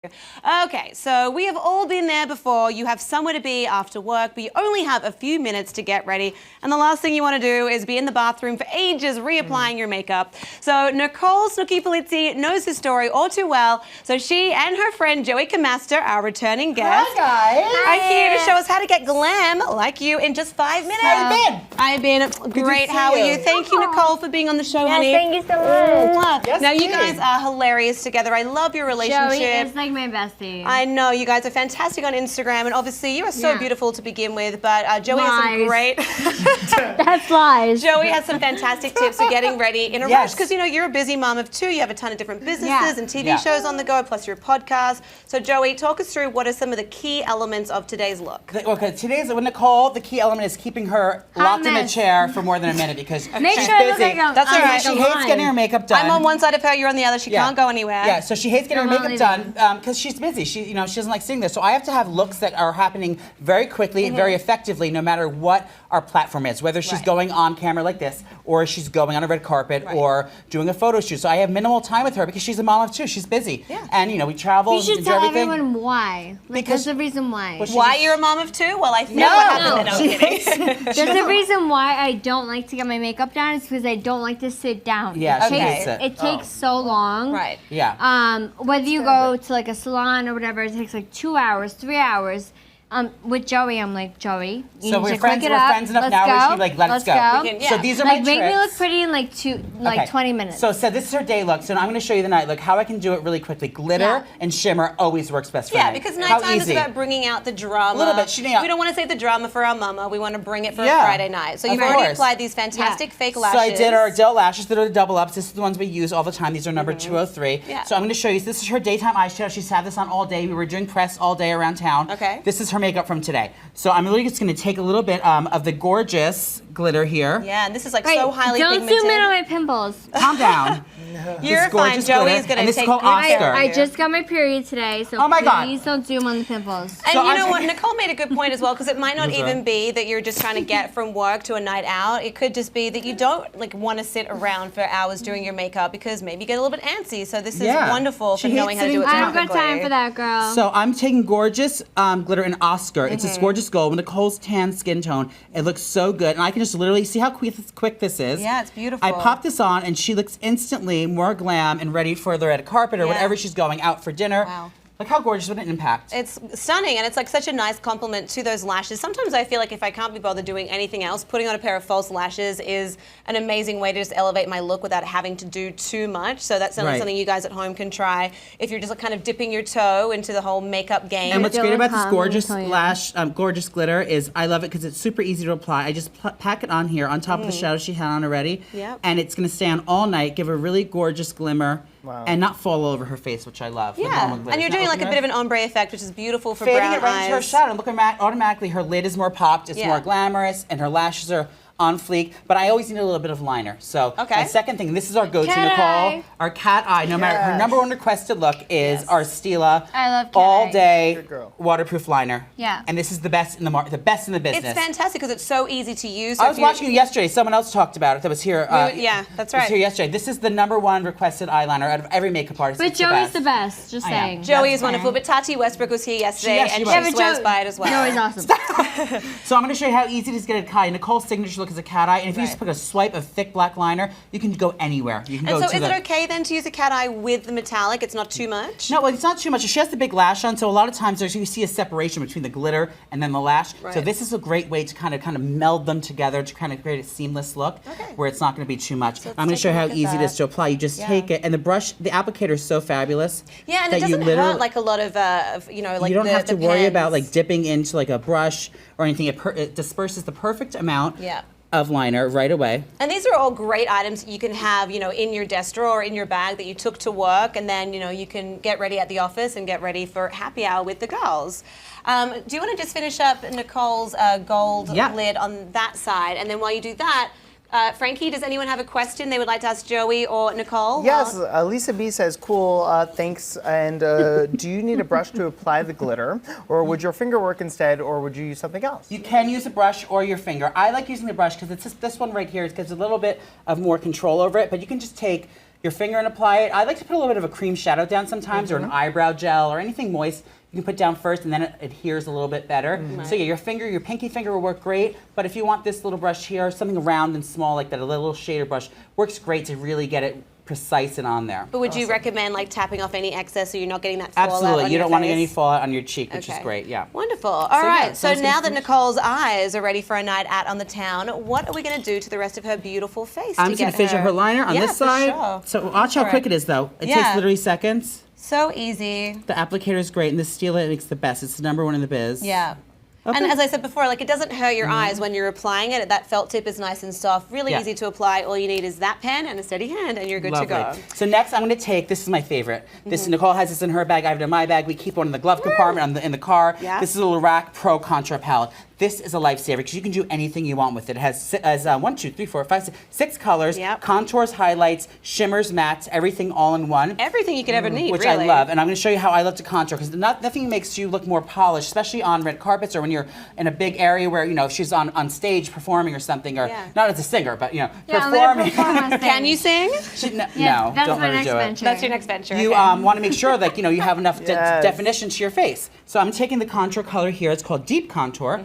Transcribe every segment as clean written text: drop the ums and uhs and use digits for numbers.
Okay, so we have all been there before. You have somewhere to be after work, but you only have a few minutes to get ready. And the last thing you want to do is be in the bathroom for ages reapplying your makeup. So Nicole Snooki Polizzi knows the story all too well. So she and her friend Joey Camasta, our returning guest, are here to show us how to get glam like you in just 5 minutes. How you been? I've been great. How are you? Thank you, Nicole, for being on the show, honey. Thank you so much. Yes, now, you please. guys are hilarious together. I love your relationship. Joey is like my bestie. I know, you guys are fantastic on Instagram, and obviously you are so beautiful to begin with, but Joey has some great... That's lies. Joey has some fantastic tips for getting ready in a rush, because, you know, you're a busy mom of two, you have a ton of different businesses and TV shows on the go, plus your podcast. So, Joey, talk us through what are some of the key elements of today's look. Okay, today's with Nicole, the key element is keeping her locked in a chair for more than a minute because she's Make sure I look busy. like That's all right. She hates getting her makeup done. I'm on one side of her, you're on the other, she can't go anywhere. Yeah, so she hates getting her makeup done because she's busy. She doesn't like sitting there. So I have to have looks that are happening very quickly, very effectively, no matter what our platform is, whether she's going on camera like this, or she's going on a red carpet, or doing a photo shoot. So I have minimal time with her because she's a mom of two. She's busy. Yeah. And, you know, we travel You should and do tell everything. everyone why. Like, Because- there's a reason why. Well, Why you're a mom of two? Well, I think what happened. No, I'm kidding. There's a reason why I don't like to get my makeup done. It's because I don't like to sit down. Yeah, she hates it. It takes so long. Right. Yeah. Whether you go to like a salon or whatever, it takes like 2 hours, 3 hours. With Joey, I'm like, Joey, you So need we're to friends. quick it We're up. friends enough Let's now where go. she like let us Let's go. go. We can- So yeah. these are Like, my make tricks. me look pretty in like 20 minutes. So this is her day look. So now I'm going to show you the night look. How I can do it really quickly. Glitter and shimmer always works best for me. Yeah, because How nighttime is easy. about bringing out the drama. A little bit. We don't want to save the drama for our mama. We want to bring it for a Yeah, Friday night. So you've of already course. applied these fantastic fake lashes. So I did our adult lashes that are the double ups. This is the ones we use all the time. These are number 203. Yeah. So I'm going to show you. This is her daytime eyeshadow. She's had this on all day. We were doing press all day around town. Okay. This is her makeup from today. So I'm really just going to take a little bit of the gorgeous glitter here. Yeah, and this is like Wait, so highly don't pigmented. zoom in on my pimples. Calm down. You're This fine. gorgeous Joey's glitter, going and to this take is called good care Oscar. of I you. just got my period today, so Oh my God. please don't zoom on the pimples. And So you know I'm- what? Nicole made a good point as well, because it might not even be that you're just trying to get from work to a night out. It could just be that you don't like want to sit around for hours doing your makeup because maybe you get a little bit antsy. So this is wonderful for She knowing hates how to do it sitting I don't got topically. time for that, girl. So I'm taking gorgeous glitter in Oscar. It's this gorgeous gold with Nicole's tan skin tone. It looks so good. And I can just literally see how quick this is. Yeah, it's beautiful. I pop this on and she looks instantly more glam and ready for the red carpet or whatever she's going out for dinner. Wow. Look how gorgeous, what an impact. It's stunning, and it's like such a nice compliment to those lashes. Sometimes I feel like if I can't be bothered doing anything else, putting on a pair of false lashes is an amazing way to just elevate my look without having to do too much. So that's something you guys at home can try if you're just like kind of dipping your toe into the whole makeup game. And what's great about this Let gorgeous me tell you. gorgeous glitter is I love it because it's super easy to apply. I just pack it on here on top of the shadow she had on already. Yep. And it's going to stay on all night, give a really gorgeous glimmer, and not fall all over her face, which I love. with normal glitter. and you're It's not doing like a open bit of an ombre effect, which is beautiful for fading brown it right into her eyes. shadow. Look, automatically her lid is more popped, it's more glamorous, and her lashes are on fleek, but I always need a little bit of liner. So my second thing, this is our go-to, Cat Nicole. eye. Our cat eye, no matter, her number one requested look is our Stila I love cat all eye. day waterproof liner. Yeah. And this is the best in the market, the best in the business. It's fantastic because it's so easy to use. So I was watching you yesterday. Someone else talked about it that was here. Yeah, that's Was right. here yesterday. This is the number one requested eyeliner out of every makeup artist. But It's Joey's the the best, just I am. saying. Joey is wonderful, but Tati Westbrook was here yesterday, Yes, and she she was. swears Joey- by it as well. Joey's awesome. So I'm going to show you how easy it is to get a cat eye. Nicole's signature look is a cat eye, and if you just put a swipe of thick black liner, you can go anywhere. You can And go so to is the... it okay then to use a cat eye with the metallic? It's not too much? No, well, it's not too much. She has the big lash on, so a lot of times you see a separation between the glitter and then the lash. So Right. this is a great way to kind of meld them together to kind of create a seamless look where it's not going to be too much. I'm going to show you how easy it is to apply. You just take it, and the brush, the applicator is so fabulous. Yeah, and that it doesn't you literally, hurt like a lot of, like you don't have to worry about pens. like dipping into like a brush or anything. It disperses the perfect amount of liner right away. And these are all great items you can have, in your desk drawer or in your bag that you took to work, and then, you can get ready at the office and get ready for happy hour with the girls. Do you want to just finish up Nicole's gold lid on that side? And then while you do that, Frankie, does anyone have a question they would like to ask Joey or Nicole? Yes, Lisa B says, cool, thanks. And do you need a brush to apply the glitter? Or would your finger work instead, or would you use something else? You can use a brush or your finger. I like using the brush because it's just this one right here. It gives a little bit of more control over it, but you can just take your finger and apply it. I like to put a little bit of a cream shadow down sometimes, or an eyebrow gel, or anything moist. You can put down first, and then it adheres a little bit better. So yeah, your pinky finger will work great, but if you want this little brush here, something round and small like that, a little shader brush, works great to really get it precise and on there. But would you recommend like tapping off any excess so you're not getting that fallout Absolutely, on you your don't want face? any fallout on your cheek, which is great, yeah. Wonderful. All right, so sounds now good. that Nicole's eyes are ready for a night out on the town, what are we going to do to the rest of her beautiful face I'm to just gonna get finish up her liner on Yeah, this for side. sure. So watch how quick it is though. It Yeah. takes literally seconds. So easy. The applicator is great, and the Steel It makes the best. It's the #1 in the biz. Yeah. Okay. And as I said before, like it doesn't hurt your eyes when you're applying it. That felt tip is nice and soft, really Yeah. easy to apply. All you need is that pen and a steady hand, and you're good to go. So next, I'm going to take. This is my favorite. This Nicole has this in her bag. I have it in my bag. We keep one in the glove compartment in the car. Yeah. This is a little Rack Pro Contour palette. This is a lifesaver because you can do anything you want with it. It has 1, 2, 3, 4, 5, 6 colors, Yep. contours, highlights, shimmers, mattes, everything all in one. Everything you could ever need, Which really. I love, and I'm going to show you how I love to contour because nothing makes you look more polished, especially on red carpets or when you're in a big area where if she's on stage performing or something, or Yeah. not as a singer, but Yeah, performing. Can you sing? Yeah, No, that's don't my let her next do it. venture. That's your next venture. You okay. want to make sure that you have enough Yes. definition to your face. So I'm taking the contour color here. It's called Deep Contour.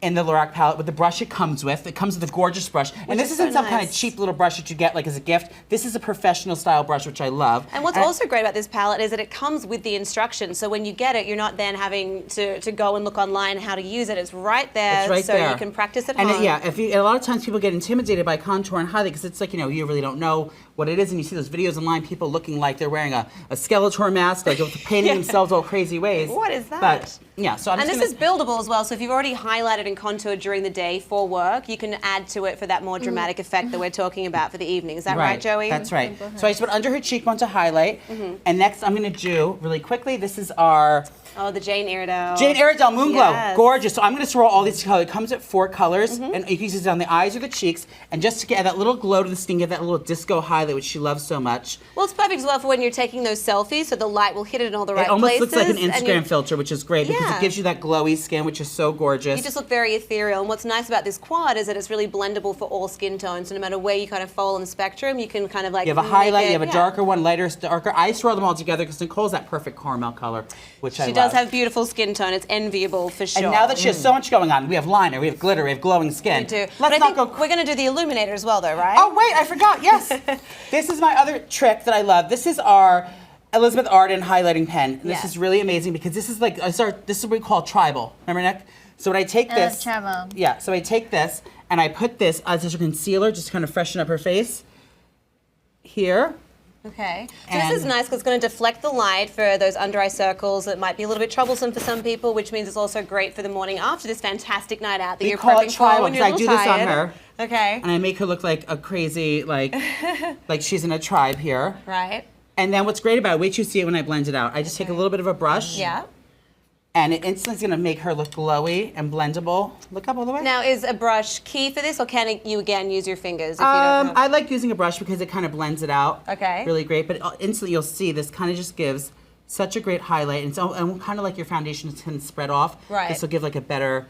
In the Lorac palette with the brush it comes with. It comes with a gorgeous brush. And this is isn't so some kind of nice. cheap little brush that you get like as a gift. This is a professional style brush, which I love. And what's also great about this palette is that it comes with the instructions. So when you get it, you're not then having to go and look online how to use it. It's right there, It's right so there. you can practice at and home. a lot of times people get intimidated by contour and highlight because it's like, you really don't know what it is, and you see those videos online, people looking like they're wearing a Skeletor mask, like painting themselves all crazy ways. What is that? But, yeah, so I'm And just this gonna, is buildable as well, so if you've already highlighted and contoured during the day for work, you can add to it for that more dramatic effect that we're talking about for the evening. Is that right, Joey? That's right. So I just put under her cheekbone to highlight, and next I'm going to do, really quickly, this is our Oh, the Jane Iredale. Jane Iredale Moon Glow. Yes. Gorgeous. So I'm going to swirl all these colors. It comes at 4 colors, and you can use it on the eyes or the cheeks, and just to get that little glow to the skin, get that little disco highlight, which she loves so much. Well, it's perfect as well for when you're taking those selfies, so the light will hit it in all the right It almost places. looks like an and Instagram filter, which is great because Yeah. it gives you that glowy skin, which is so gorgeous. You just look very ethereal. And what's nice about this quad is that it's really blendable for all skin tones. So no matter where you kind of fall on the spectrum, you can kind of like You have a make highlight, it- you have a yeah. darker one, lighter, darker. I swirl them all together because Nicole's that perfect caramel color, which I She love. does have beautiful skin tone. It's enviable for sure. And now that she has so much going on, we have liner, we have glitter, we have glowing skin. We do. Let's But I not think go. we're going to do the illuminator as well, though, right? Oh wait, I forgot. Yes, this is my other trick that I love. This is our Elizabeth Arden highlighting pen. And this Yeah. is really amazing because this is like this is what we call tribal. Remember, Nick? So when I take I love this, tribal. yeah. So I take this and I put this as a concealer, just to kind of freshen up her face. Here. Okay. So And- this is nice because it's going to deflect the light for those under eye circles that might be a little bit troublesome for some people, which means it's also great for the morning after this fantastic night out that We you're call it prepping for tribal when you're a because I little do this on tired. her. Okay. And I make her look like a crazy, like she's in a tribe here. Right. And then what's great about it, wait till you see it when I blend it out. I just take a little bit of a brush. Yeah. And it instantly is going to make her look glowy and blendable. Look up all the way. Now, is a brush key for this, or can you again use your fingers if you don't have... I like using a brush because it kind of blends it out. Okay. Really great. But instantly you'll see this kind of just gives such a great highlight. And so, and kind of like your foundation can spread off. Right. This will give like a better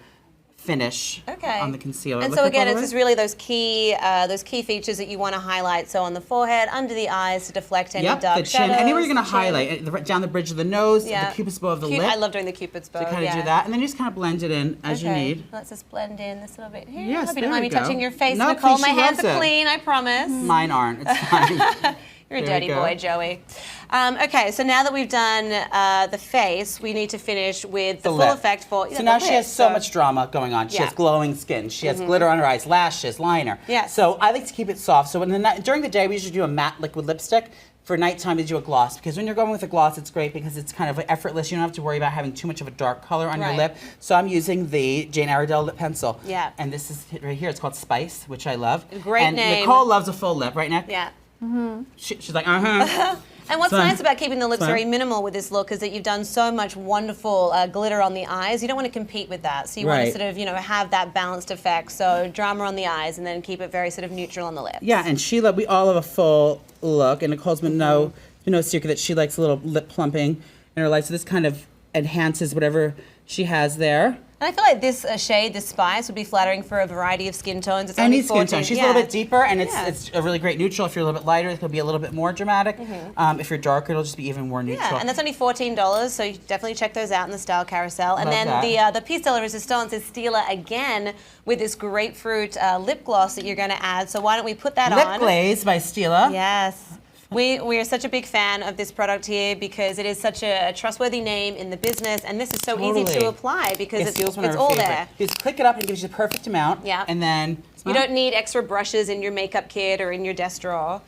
finish Okay. on the concealer. And Look so up again, all it's the just way. really those key features that you want to highlight. So on the forehead, under the eyes to deflect any Yep, dark the chin. shadows. Anywhere you're going the to chin. highlight, down the bridge of the nose, Yeah. the cupid's bow of the Cute- lip. I love doing the cupid's bow. to kind of yeah. do that. And then you just kind of blend it in as you need. Let's just blend in this little bit here. Yes, Hope you there don't mind we me go. touching your face, No, Nicole. please, My she hands loves are it. clean, I promise. Mine aren't. It's fine. You're a There dirty we go. boy, Joey. Okay, so now that we've done the face, we need to finish with the full lip. effect for So the now she lip, has so much drama going on. She Yeah. has glowing skin. She has glitter on her eyes, lashes, liner. Yes. So I like to keep it soft. So during the day, we usually do a matte liquid lipstick. For nighttime, we do a gloss. Because when you're going with a gloss, it's great because it's kind of effortless. You don't have to worry about having too much of a dark color on your Right. lip. So I'm using the Jane Iredale lip pencil. Yeah. And this is it right here. It's called Spice, which I love. Great and name. Nicole loves a full lip, right, Nick? Yeah. She's like, uh-huh. And what's So- nice about keeping the lips so- very minimal with this look is that you've done so much wonderful glitter on the eyes. You don't want to compete with that. So you want to Right. sort of, have that balanced effect. So drama on the eyes and then keep it very sort of neutral on the lips. Yeah, and we all have a full look, and Nicole's been no secret that she likes a little lip plumping in her life, so this kind of enhances whatever she has there. And I feel like this shade, this spice, would be flattering for a variety of skin tones. It's Any only skin 14. tone. She's a little bit deeper, and it's a really great neutral. If you're a little bit lighter, it could be a little bit more dramatic. If you're darker, it'll just be even more neutral. Yeah, and that's only $14, so you definitely check those out in the Style Carousel. And then the piece de la resistance is Stila again with this grapefruit lip gloss that you're going to add. So why don't we put that on? Lip Glaze by Stila. Yes. We are such a big fan of this product here because it is such a trustworthy name in the business, and this is so easy to apply because it's all there. You just click it up and it gives you the perfect amount. Yeah. And then you don't need extra brushes in your makeup kit or in your desk drawer.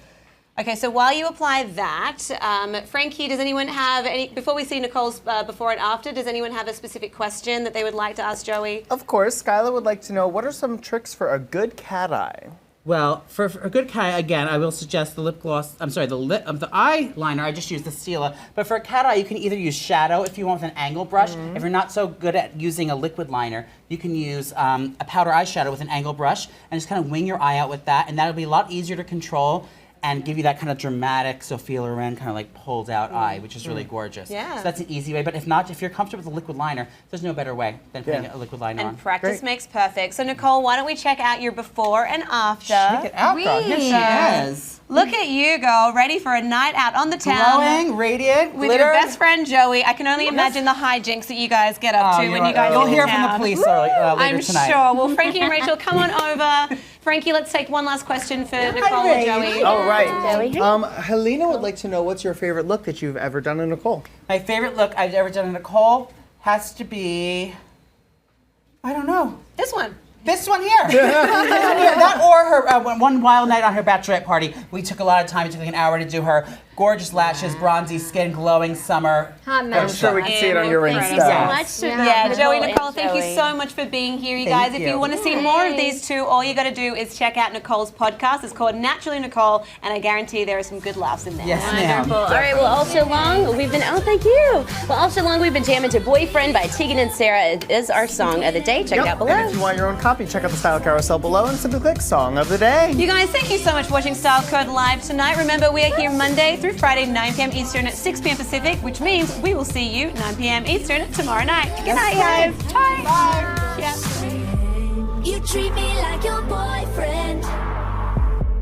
Okay, so while you apply that, Frankie, does anyone have any, before we see Nicole's before and after, does anyone have a specific question that they would like to ask Joey? Of course, Skylar would like to know, what are some tricks for a good cat eye? Well, for a good cat eye, again, I will suggest the lip gloss. I'm sorry, the eyeliner. I just use the Stila. But for a cat eye, you can either use shadow if you want with an angle brush. If you're not so good at using a liquid liner, you can use a powder eyeshadow with an angle brush and just kind of wing your eye out with that, and that'll be a lot easier to control and give you that kind of dramatic Sophia Loren kind of like pulled out eye, which is really gorgeous. Yeah. So that's an easy way. But if not, if you're comfortable with a liquid liner, there's no better way than putting a liquid liner on. And practice makes perfect. So Nicole, why don't we check out your before and after? Check it out, girl. Here she is. Look at you, girl, ready for a night out on the town. Glowing, radiant, With glitter. your best friend Joey. I can only imagine the hijinks that you guys get up to when you guys You'll are in hear town. from the police later I'm tonight. sure. Well, Frankie and Rachel, come on over. Frankie, let's take one last question for Nicole and Joey. All right. Helena would like to know, what's your favorite look that you've ever done in Nicole? My favorite look I've ever done in Nicole has to be, I don't know. This one. This one here. This one here. That or her one wild night on her bachelorette party. We took a lot of time. It took like an hour to do her gorgeous lashes, bronzy skin, glowing summer. Hot I'm mess. sure we can see it on your Thank you Insta. so much. Yeah, Joey, Nicole, and thank you Joey. so much for being here, you Thank guys. If you. you want to see more of these two, all you got to do is check out Nicole's podcast. It's called Naturally Nicole, and I guarantee there are some good laughs in there. Yes, ma'am. Wonderful. All right, well, all so long, we've been, thank you. Well, all so long, we've been jamming to Boyfriend by Tegan and Sarah. It is our song of the day. Check it out below. And if you want your own copy, check out the Style Carousel below and simply click Song of the Day. You guys, thank you so much for watching Style Code Live tonight. Remember, we are here Monday through Friday, 9 p.m. Eastern at 6 p.m. Pacific, which means we will see you 9 p.m. Eastern tomorrow night. Good night, guys. Bye. Bye. Yeah. You treat me like your boyfriend.